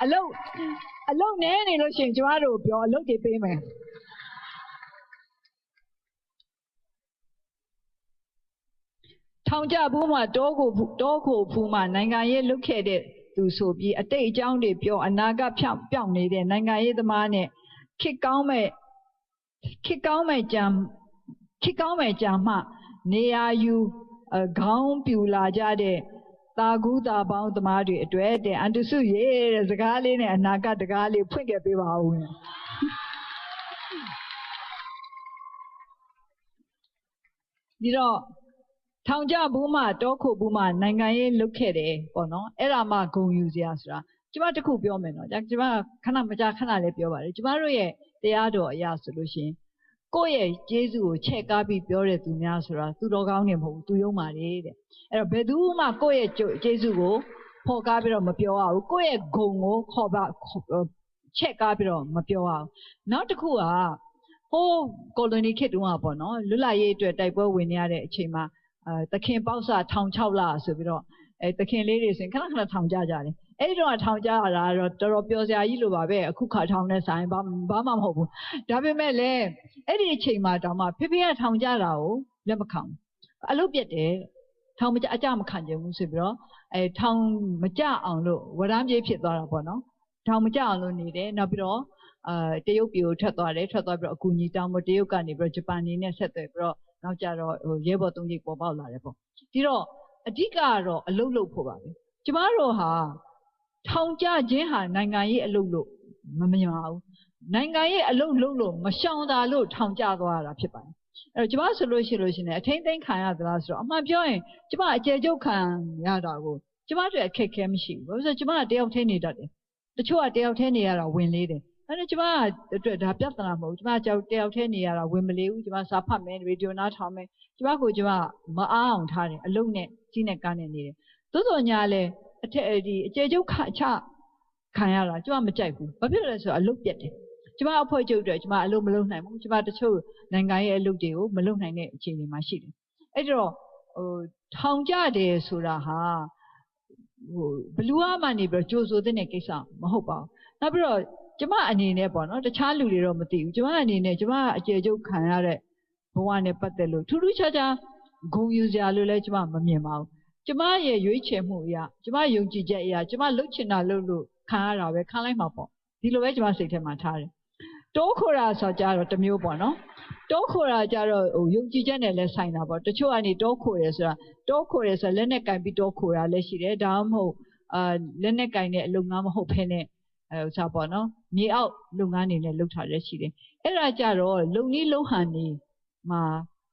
အလုတ်နဲနေလို့ရှိရင်ကျမတို့ပြောအလုတ်တွေပေးမယ်ထောင်ကြဘူးမှာတောခိုဖူးမှာနိုင်ငံရေးလုခဲ့တဲ့သူဆိုပြီးအတိတ်အကြောင်းတွေပြောအနာဂတ်ပြောင်းနေတဲ့နိုင်ငံရေးသမားနဲ့ခေတ်ကောင်းမဲ့ကြံမှနေရာယူခေါင်းပြူလာကြတဲ့တာကူးတာပေါင်းသမားတွေအတွက်တဲ့အန်တစုရဲ့တဲ့စကားလေးနဲ့အနာဂတ်တကားလေးဖွင့်ခဲ့ပေးပါဦးဒီတော့ထောင်ကြဘူးမှတောခိုဘူးမှနိုင်ငံရေးလုခဲ့တယ်ပေါ့နော်အဲ့ဒါမှဂုဏ်ယူစရာဆိုတာကျမတခုပြောမယ်နော်ကျမခဏမကြာခဏလေးပြောပါတယ်ကျမတို့ရဲ့တရားတော်အရာဆိုလို့ရှိရင်ကိုယ့်ရဲ့ကျေးဇူးကိုချဲ့ကားပြီးပြောတဲ့သူများဆိုတာသူတော်ကောင်းနေမဟုတ်ဘူးသူယုံပါလေတဲ့အဲ့တော့ဘယ်သူမှကိုယ့်ရဲ့ကျေးဇူးကိုဖော်ကားပြီးတော့မပြောရဘူးကိုယ့်ရဲ့ဂုဏ်ကိုချဲ့ကားပြီးတော့မပြောရဘူးနောက်တစ်ခုကဟိုးကိုလိုနီခေတ်တုန်းကပေါ့နော်လွတ်လပ်ရေးအတွက်တိုက်ပွဲဝင်ရတဲ့အချိန်မှာသခင်ပေါက်စထောင်6လဆိုပြီးတော့သခင်လေးတွေဆိုရင်ခဏထောင်ကြတယ်အဲ့ဒီတော့ထောင်ကြရတာတော့တော်တော်ပျော်စရာကြီးလိုပါပဲအခုခါထောင်နဲ့ဆိုင်ဘာမှမဟုတ်ဘူးဒါပေမဲ့လည်းအဲ့ဒီအချိန်မှာတောင်မှဖေဖေကထောင်ကြတာကိုလက်မခံဘူးအလုပ်ပြတ်တယ်ထောင်မကြအကြမခံကြဘူးဆိုပြီးတော့ထောင်မကြအောင်လို့ဝရမ်းပြေးဖြစ်သွားတာပေါ့နော်ထောင်မကြအောင်လို့နေတယ်နောက်ပြီးတော့တရုတ်ပြည်ကိုထွက်သွားတယ်ထွက်သွားပြီးတော့အကူအညီတောင်းဖို့တရုတ်ကနေပြီးတော့ဂျပန်နေနဲ့ဆက်သွယ်ပြီးတော့နောက်ကြတော့ရဲဘော်သုံးကြီးပေါ်ပေါက်လာတယ်ပေါ့ဒီတော့အဓိကကတော့အလုပ်လုပ်ဖို့ပါပဲကျမတို့ဟာထောင်ကြခြင်းဟာနိုင်ငံရေးအလုပ်လို့မမြင်ပါဘူးနိုင်ငံရေးအလုပ်လုပ်လို့မရှောင်တာလို့ထောင်ကြသွားတာဖြစ်ပါတယ်အဲ့တော့ကျမဆိုလို့ရှိရင်အထိမ့်သိမ်းခံရသလားဆိုတော့အမှန်ပြောရင်ကျမအကျယ်ချုပ်ခံရတာကိုကျမတို့အခက်ခဲမရှိဘူးဘာလို့ဆိုကျမကတယောက်ထဲနေတတ်တယ်တချို့ကတယောက်ထဲနေရတာဝင်လေးတယ်အဲ့တော့ကျမအတွက်ဒါပြဿနာမဟုတ်ဘူးကျမတယောက်ထဲနေရတာဝင်မလေးဘူးကျမစာဖတ်မယ်ရေဒီယိုနားထောင်မယ်ကျမမအားအောင်ထားတယ်အလုံးနဲ့ကြီးနဲ့ကားနဲ့နေတယ်သို့တော်ညာလဲအကျယ်ချုပ်ခံရတာကျမမကြိုက်ဘူးဘာဖြစ်လို့လဲဆိုတော့အလုပ်ပြတ်တယ်ကျမအဖွဲ့ချုပ်အတွက်ကျမအလုပ်မလုပ်နိုင်ဘူးကျမတချို့နိုင်ငံရဲ့အလုပ်တွေကိုမလုပ်နိုင်တဲ့အခြေအနေမှာရှိတယ်အဲ့တော့ထောင်ကြတယ်ဆိုတာဟာဘလူးအားမှနေပြီးတော့ကြိုဆိုတဲ့ကိစ္စမဟုတ်ပါဘူးနောက်ပြီးတော့ကျမအနေနဲ့ပေါ့နော်တခြားလူတွေတော့မသိဘူးကျမအနေနဲ့ကျမအကျယ်ချုပ်ခံရတဲ့ဘဝနဲ့ပတ်သက်လို့ထူးထူးခြားခြားဂုဏ်ယူစရာလို့လည်းကျမမမြင်ပါဘူးကျမရဲ့ရွေးချယ်မှုအရာကျမယုံကြည်ချက်အရာကျမလှုပ်ချင်တာလှုပ်လို့ခံရတာပဲခံလိုက်မှာပေါ့ဒီလိုပဲကျမစိတ်ထဲမှာထားတယ်တိုးခိုတာဆိုကြတော့တမျိုးပေါ့နော်တိုးခိုတာကြတော့ယုံကြည်ချက်နဲ့လည်းဆိုင်တာပေါ့တချို့ကနေတိုးခိုတယ်ဆိုတာလက်နဲ့ကင်ပြီးတိုးခိုတာလည်းရှိတယ်ဒါမှမဟုတ်လက်နဲ့ကင်တဲ့အလုပ်ငန်းမဟုတ်ဘဲနဲ့ဥစားပေါ့နော်မြေအောက်လုပ်ငန်းတွေနဲ့လုပ်ထားလည်းရှိတယ်အဲ့ဒါကြတော့လုံနည်းလုံဟန်နေမှာ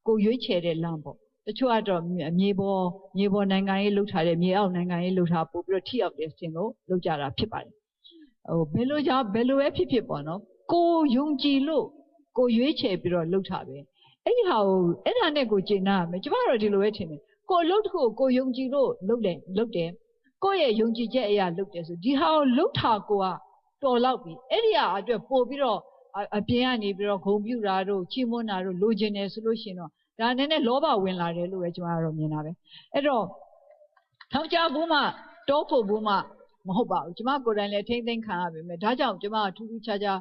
ကိုရွေးချယ်တဲ့လမ်းပေါ့တချို့ကတော့မြေပေါ်နိုင်ငံရေးလုပ်ထားတဲ့မြေအောက်နိုင်ငံရေးလုပ်ထားပို့ပြီးတော့ထိရောက်တဲ့စင်ကိုလုပ်ကြတာဖြစ်ပါတယ်ဘယ်လိုပဲဖြစ်ပေါ့နော်ကိုယုံကြည်လို့ကိုရွေးချယ်ပြီးတော့လုပ်ထားပဲအဲ့ဒါနဲ့ကိုကျေနပ်ရမယ်ကျမတို့ဒီလိုပဲထင်တယ်ကိုအလုပ်တစ်ခုကိုယုံကြည်လို့လုပ်တယ်ကိုယ့်ရဲ့ယုံကြည်ချက်အရာလုပ်တယ်ဆိုဒီဟာကိုလုပ်ထားကိုကတော်လောက်ပြီအဲ့ဒီဟာအတွက်ပို့ပြီးတော့အပြင်ကနေပြီးတော့ဂုံပြူတာတို့ချီးမွမ်းတာတို့လိုချင်တယ်ဆိုလို့ရှိရင်တော့ဒါနည်းနည်းလောဘဝင်လာတယ်လို့ပဲကျမတို့မြင်တာပဲအဲ့တော့ထောင်ကြဘူးမှတောဖို့ဘူးမှမဟုတ်ပါဘူးကျမကိုယ်တိုင်လည်းထိမ့်သိမ်းခံရပြီမဲ့ဒါကြောင့်ကျမထူးထူးခြားခြား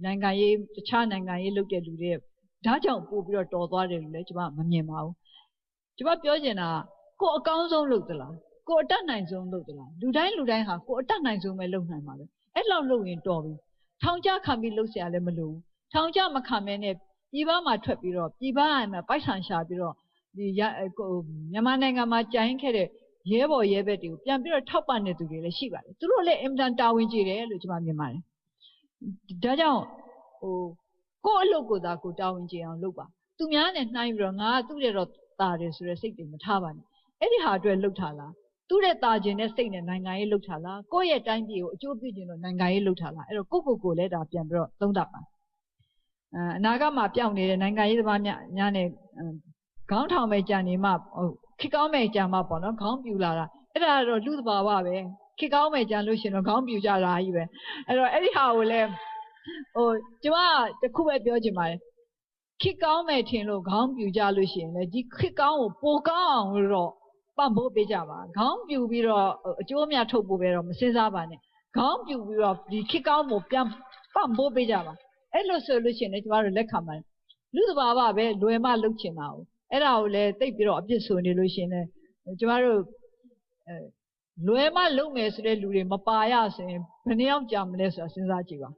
နိုင်ငံရေးတခြားနိုင်ငံရေးလုပ်တဲ့လူတွေဒါကြောင့်ပို့ပြီးတော့တော်သွားတယ်လို့လည်းကျမမမြင်ပါဘူးကျမပြောချင်တာကိုအကောင်းဆုံးလုပ်သလားကိုအတတ်နိုင်ဆုံးလုပ်သလားလူတိုင်းဟာကိုအတတ်နိုင်ဆုံးပဲလုပ်နိုင်ပါပဲအဲ့လောက်လုပ်ရင်တော်ပြီထောင်ကြခံပြီးလုပ်เสียလည်းမလိုဘူးထောင်ကြမခံမဲနဲ့ပြည်ပမှာထွက်ပြီးတော့ပြည်ပမှာပိုက်ဆံရှာပြီးတော့ဒီမြန်မာနိုင်ငံမှာကြာရင်ခဲ့တဲ့ရဲဘော်ရဲဘက်တွေကိုပြန်ပြီးတော့ထောက်ပံ့နေသူတွေလည်းရှိပါတယ်သူတို့လည်းအင်မတန်တာဝန်ကျေတယ်လို့ကျမမြင်ပါတယ်ဒါကြောင့်ကိုယ့်အလုပ်ကိုသာကိုတာဝန်ကျေအောင်လုပ်ပါသူများနဲ့နှိုင်းပြီးတော့ငါကသူ့ရဲ့တော့တာတယ်ဆိုတဲ့စိတ်တွေမထားပါနဲ့အဲ့ဒီဟာအတွက်လုပ်ထားလားသူ့ရဲ့တာကျင်တဲ့စိတ်နဲ့နိုင်ငံရေးလုပ်ထားလားကိုယ့်ရဲ့တိုင်းပြည်ကိုအကျိုးပြုခြင်းလို့နိုင်ငံရေးလုပ်ထားလားအဲ့တော့ကိုလည်းဒါပြန်ပြီးတော့သုံးသပ်ပါအနာဂတ်မှာပြောင်းနေတဲ့နိုင်ငံရေးသမားများနဲ့ခေါင်းထောင်မဲ့ကြံနေမှခေကောင်းမဲ့ကြံမှပေါ့နော်ခေါင်းပြူလာတာအဲ့ဒါတော့လူသဘာဝပဲခေကောင်းမဲ့ကြံလို့ရှိရင်တော့ခေါင်းပြူကြတာကြီးပဲအဲ့တော့အဲ့ဒီဟာကိုလည်းကျမတခုပဲပြောချင်ပါတယ်ခေကောင်းမဲ့ထင်လို့ခေါင်းပြူကြလို့ရှိရင်လည်းဒီခေကောင်းကိုပိုကောင်းအောင်လို့တော့ပံ့ပိုးပေးကြပါခေါင်းပြူပြီးတော့အကျိုးအမြတ်ထုတ်ဖို့ပဲတော့မစင်စားပါနဲ့ ခေါင်းပြူပြီးတော့ဒီခေတ်ကောင်းကိုပြန်ပံ့ပိုးပေးကြပါအဲ့လိုဆိုလို့ရှိရင်လည်းကျမတို့လက်ခံပါတယ်လူသဘာဝပဲလွယ်မှလှုပ်ချင်တာကိုအဲ့ဒါကိုလည်းတိတ်ပြီးတော့အပြစ်ဆိုနေလို့ရှိရင်လည်းကျမတို့လွယ်မှလှုပ်မယ်ဆိုတဲ့လူတွေမပါရဆိုရင်ဘယ်နှယောက်ကြာမလဲဆိုတာစဉ်းစားကြည့်ပါ